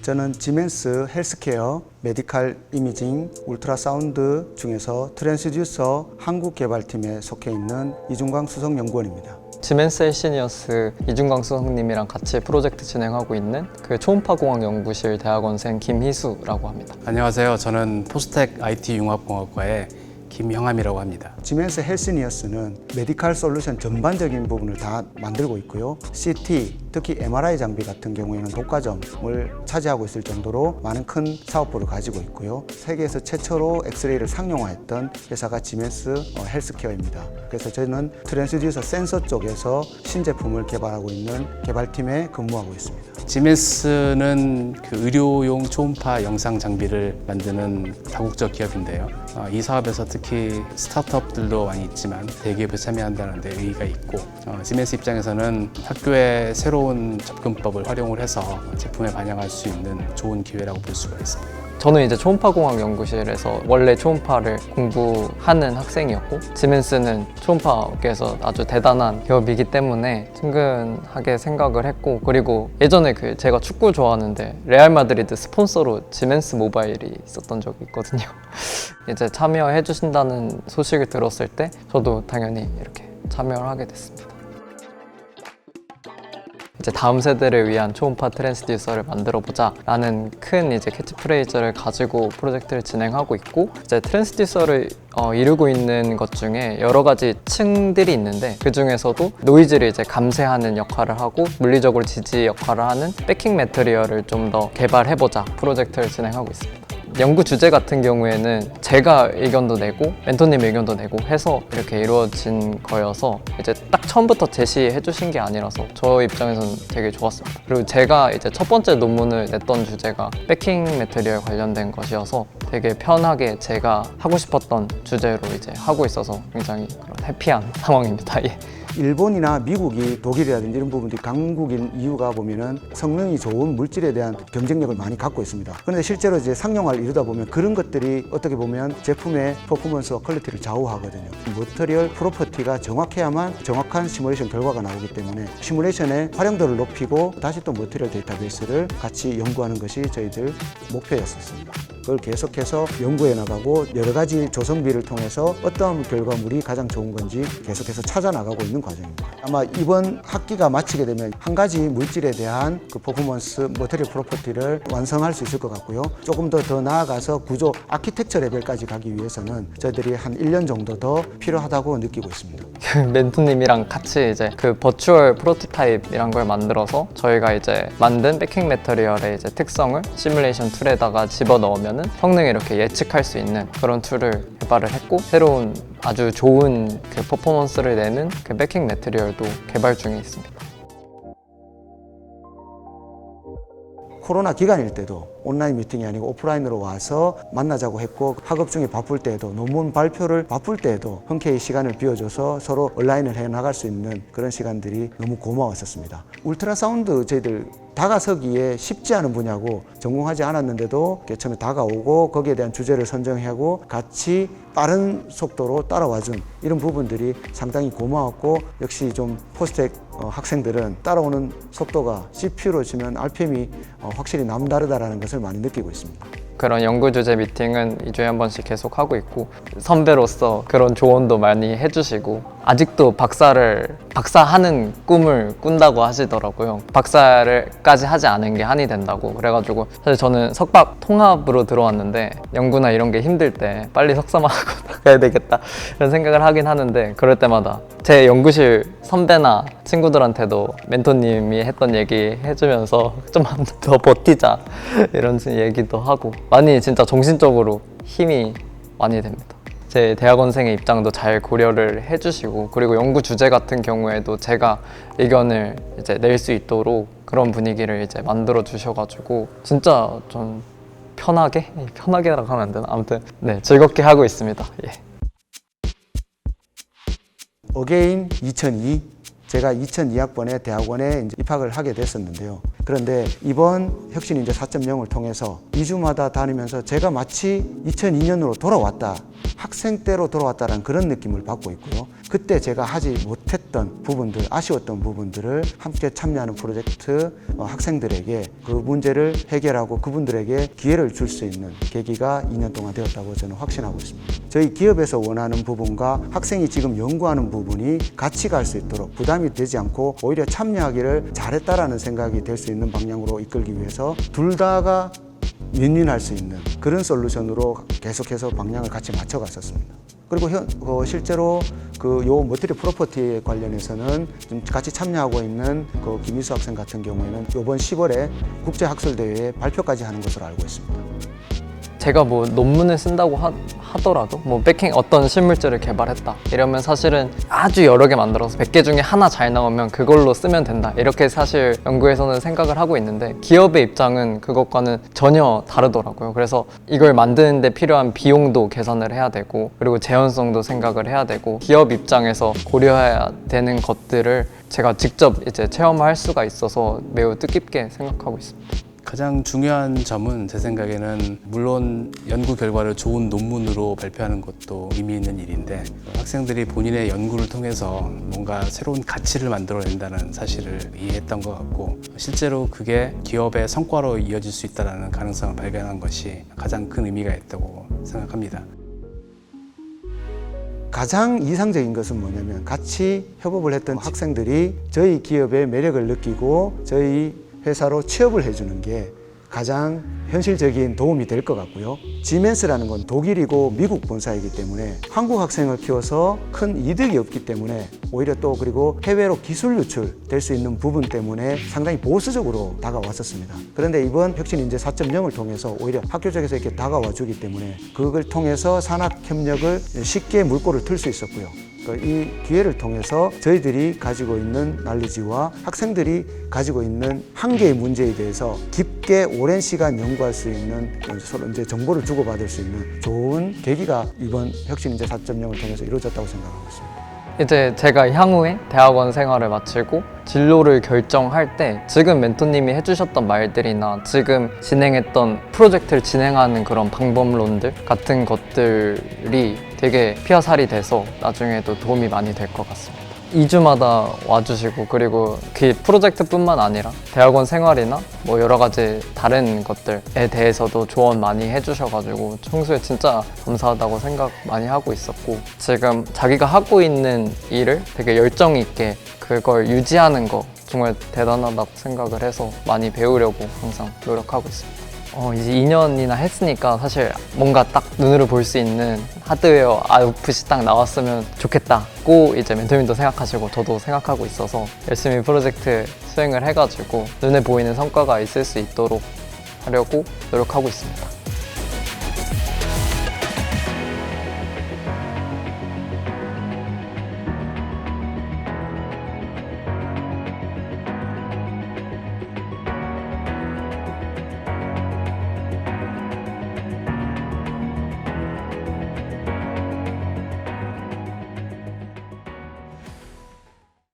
저는 지멘스 헬스케어, 메디칼 이미징, 울트라사운드 중에서 트랜스듀서 한국 개발팀에 속해 있는 이중광 수석연구원입니다. 지멘스 헬시니어스 이중광 수석님이랑 같이 프로젝트 진행하고 있는 그 초음파공학 연구실 대학원생 김희수라고 합니다. 안녕하세요. 저는 포스텍 IT 융합공학과의 김형함이라고 합니다. 지멘스 헬시니어스는 메디칼 솔루션 전반적인 부분을 다 만들고 있고요. CT, 특히 MRI 장비 같은 경우에는 독과점을 차지하고 있을 정도로 많은 큰 사업부를 가지고 있고요. 세계에서 최초로 엑스레이를 상용화했던 회사가 지멘스 헬스케어입니다. 그래서 저는 트랜스듀서 센서 쪽에서 신제품을 개발하고 있는 개발팀에 근무하고 있습니다. 지멘스는 그 의료용 초음파 영상 장비를 만드는 다국적 기업인데요. 이 사업에서 특히 스타트업들도 많이 있지만 대기업에 참여한다는 데 의의가 있고, 지멘스 입장에서는 학교의 새로운 접근법을 활용을 해서 제품에 반영할 수 있는 좋은 기회라고 볼 수가 있습니다. 저는 이제 초음파공학 연구실에서 원래 초음파를 공부하는 학생이었고, 지멘스는 초음파계에서 아주 대단한 기업이기 때문에 친근하게 생각을 했고, 그리고 예전에 제가 축구 좋아하는데 레알 마드리드 스폰서로 지멘스 모바일이 있었던 적이 있거든요. 이제 참여해 주신다는 소식을 들었을 때 저도 당연히 이렇게 참여를 하게 됐습니다. 이제 다음 세대를 위한 초음파 트랜스듀서를 만들어 보자 라는 큰 이제 캐치프레이즈를 가지고 프로젝트를 진행하고 있고, 이제 트랜스듀서를 이루고 있는 것 중에 여러 가지 층들이 있는데, 그 중에서도 노이즈를 이제 감쇄하는 역할을 하고 물리적으로 지지 역할을 하는 백킹 매터리얼을 좀 더 개발해 보자 프로젝트를 진행하고 있습니다. 연구 주제 같은 경우에는 제가 의견도 내고 멘토님 의견도 내고 해서 이렇게 이루어진 거여서 이제 딱 처음부터 제시해 주신 게 아니라서 저 입장에서는 되게 좋았습니다. 그리고 제가 이제 첫 번째 논문을 냈던 주제가 백킹 매트리얼 관련된 것이어서 되게 편하게 제가 하고 싶었던 주제로 이제 하고 있어서 굉장히 그런 해피한 상황입니다. 예. 일본이나 미국이 독일이라든지 이런 부분들이 강국인 이유가 보면은 성능이 좋은 물질에 대한 경쟁력을 많이 갖고 있습니다. 그런데 실제로 이제 상용화를 이루다 보면 그런 것들이 어떻게 보면 제품의 퍼포먼스와 퀄리티를 좌우하거든요. 머터리얼 프로퍼티가 정확해야만 정확한 시뮬레이션 결과가 나오기 때문에 시뮬레이션의 활용도를 높이고 다시 또 머터리얼 데이터베이스를 같이 연구하는 것이 저희들 목표였었습니다. 그걸 계속해서 연구해 나가고 여러 가지 조성비를 통해서 어떤 결과물이 가장 좋은 건지 계속해서 찾아 나가고 있는 과정입니다. 아마 이번 학기가 마치게 되면 한 가지 물질에 대한 그 퍼포먼스, 머터리얼 프로퍼티를 완성할 수 있을 것 같고요. 조금 더 나아가서 구조, 아키텍처 레벨까지 가기 위해서는 저희들이 한 1년 정도 더 필요하다고 느끼고 있습니다. 멘토님이랑 같이 이제 그 버추얼 프로토타입이란 걸 만들어서 저희가 이제 만든 백킹 매터리얼의 이제 특성을 시뮬레이션 툴에다가 집어 넣으면은 성능을 이렇게 예측할 수 있는 그런 툴을 개발을 했고, 새로운 아주 좋은 그 퍼포먼스를 내는 그 백킹 매터리얼도 개발 중에 있습니다. 코로나 기간일 때도 온라인 미팅이 아니고 오프라인으로 와서 만나자고 했고, 학업 중에 바쁠 때에도 논문 발표를 바쁠 때에도 흔쾌히 시간을 비워줘서 서로 온라인을 해나갈 수 있는 그런 시간들이 너무 고마웠었습니다. 울트라사운드 저희들 다가서기에 쉽지 않은 분야고 전공하지 않았는데도 처음에 다가오고 거기에 대한 주제를 선정하고 같이 빠른 속도로 따라와준 이런 부분들이 상당히 고마웠고, 역시 좀 포스텍 학생들은 따라오는 속도가 CPU로 치면 RPM이 확실히 남다르다라는 것을 많이 느끼고 있습니다. 그런 연구 주제 미팅은 2주에 한 번씩 계속 하고 있고, 선배로서 그런 조언도 많이 해주시고, 아직도 박사하는 꿈을 꾼다고 하시더라고요. 박사를까지 하지 않은 게 한이 된다고. 그래가지고 사실 저는 석박 통합으로 들어왔는데 연구나 이런 게 힘들 때 빨리 석사만 하고 나가야 되겠다 이런 생각을 하긴 하는데, 그럴 때마다 제 연구실 선배나 친구들한테도 멘토님이 했던 얘기 해주면서 좀만 더 버티자 이런 얘기도 하고, 많이 진짜 정신적으로 힘이 많이 됩니다. 제 대학원생의 입장도 잘 고려를 해주시고, 그리고 연구 주제 같은 경우에도 제가 의견을 이제 낼 수 있도록 그런 분위기를 이제 만들어 주셔가지고 진짜 좀 편하게라고 하면 안 되나? 아무튼 네, 즐겁게 하고 있습니다. 예. 어게인 2002, 제가 2002학번에 대학원에 이제 입학을 하게 됐었는데요. 그런데 이번 혁신 인재 4.0을 통해서 2주마다 다니면서 제가 마치 2002년으로 돌아왔다, 학생 때로 돌아왔다는 그런 느낌을 받고 있고요. 그때 제가 하지 못했던 못했던 부분들, 아쉬웠던 부분들을 함께 참여하는 프로젝트 학생들에게 그 문제를 해결하고 그분들에게 기회를 줄 수 있는 계기가 2년 동안 되었다고 저는 확신하고 있습니다. 저희 기업에서 원하는 부분과 학생이 지금 연구하는 부분이 같이 갈 수 있도록 부담이 되지 않고 오히려 참여하기를 잘했다라는 생각이 될 수 있는 방향으로 이끌기 위해서 둘 다가 윈윈할 수 있는 그런 솔루션으로 계속해서 방향을 같이 맞춰갔었습니다. 그리고 실제로 요 머티리얼 프로퍼티에 관련해서는 좀 같이 참여하고 있는 그 김희수 학생 같은 경우에는 이번 10월에 국제학술대회에 발표까지 하는 것으로 알고 있습니다. 제가 뭐 논문을 쓴다고 하더라도 뭐 백행 어떤 실물질을 개발했다 이러면 사실은 아주 여러 개 만들어서 100개 중에 하나 잘 나오면 그걸로 쓰면 된다 이렇게 사실 연구에서는 생각을 하고 있는데 기업의 입장은 그것과는 전혀 다르더라고요. 그래서 이걸 만드는데 필요한 비용도 계산을 해야 되고 그리고 재현성도 생각을 해야 되고 기업 입장에서 고려해야 되는 것들을 제가 직접 이제 체험할 수가 있어서 매우 뜻깊게 생각하고 있습니다. 가장 중요한 점은 제 생각에는 물론 연구 결과를 좋은 논문으로 발표하는 것도 의미 있는 일인데 학생들이 본인의 연구를 통해서 뭔가 새로운 가치를 만들어낸다는 사실을 이해했던 것 같고 실제로 그게 기업의 성과로 이어질 수 있다는 가능성을 발견한 것이 가장 큰 의미가 있다고 생각합니다. 가장 이상적인 것은 뭐냐면 같이 협업을 했던 학생들이 저희 기업의 매력을 느끼고 저희 회사로 취업을 해주는 게 가장 현실적인 도움이 될 것 같고요. 지멘스라는 건 독일이고 미국 본사이기 때문에 한국 학생을 키워서 큰 이득이 없기 때문에 오히려 또 그리고 해외로 기술 유출될 수 있는 부분 때문에 상당히 보수적으로 다가왔었습니다. 그런데 이번 혁신인재 4.0을 통해서 오히려 학교 쪽에서 이렇게 다가와 주기 때문에 그걸 통해서 산학협력을 쉽게 물꼬를 틀 수 있었고요. 이 기회를 통해서 저희들이 가지고 있는 난리지와 학생들이 가지고 있는 한 개의 문제에 대해서 깊게 오랜 시간 연구할 수 있는 서로 이제 정보를 주고받을 수 있는 좋은 계기가 이번 혁신인재 4.0을 통해서 이루어졌다고 생각하고 있습니다. 이제 제가 향후에 대학원 생활을 마치고 진로를 결정할 때 지금 멘토님이 해주셨던 말들이나 지금 진행했던 프로젝트를 진행하는 그런 방법론들 같은 것들이 되게 피어살이 돼서 나중에도 도움이 많이 될 것 같습니다. 2주마다 와주시고 그리고 그 프로젝트뿐만 아니라 대학원 생활이나 뭐 여러 가지 다른 것들에 대해서도 조언 많이 해주셔가지고 평소에 진짜 감사하다고 생각 많이 하고 있었고 지금 자기가 하고 있는 일을 되게 열정 있게 그걸 유지하는 거 정말 대단하다고 생각을 해서 많이 배우려고 항상 노력하고 있습니다. 이제 2년이나 했으니까 사실 뭔가 딱 눈으로 볼 수 있는 하드웨어 아웃풋이 딱 나왔으면 좋겠다고 이제 멘토님도 생각하시고 저도 생각하고 있어서 열심히 프로젝트 수행을 해가지고 눈에 보이는 성과가 있을 수 있도록 하려고 노력하고 있습니다.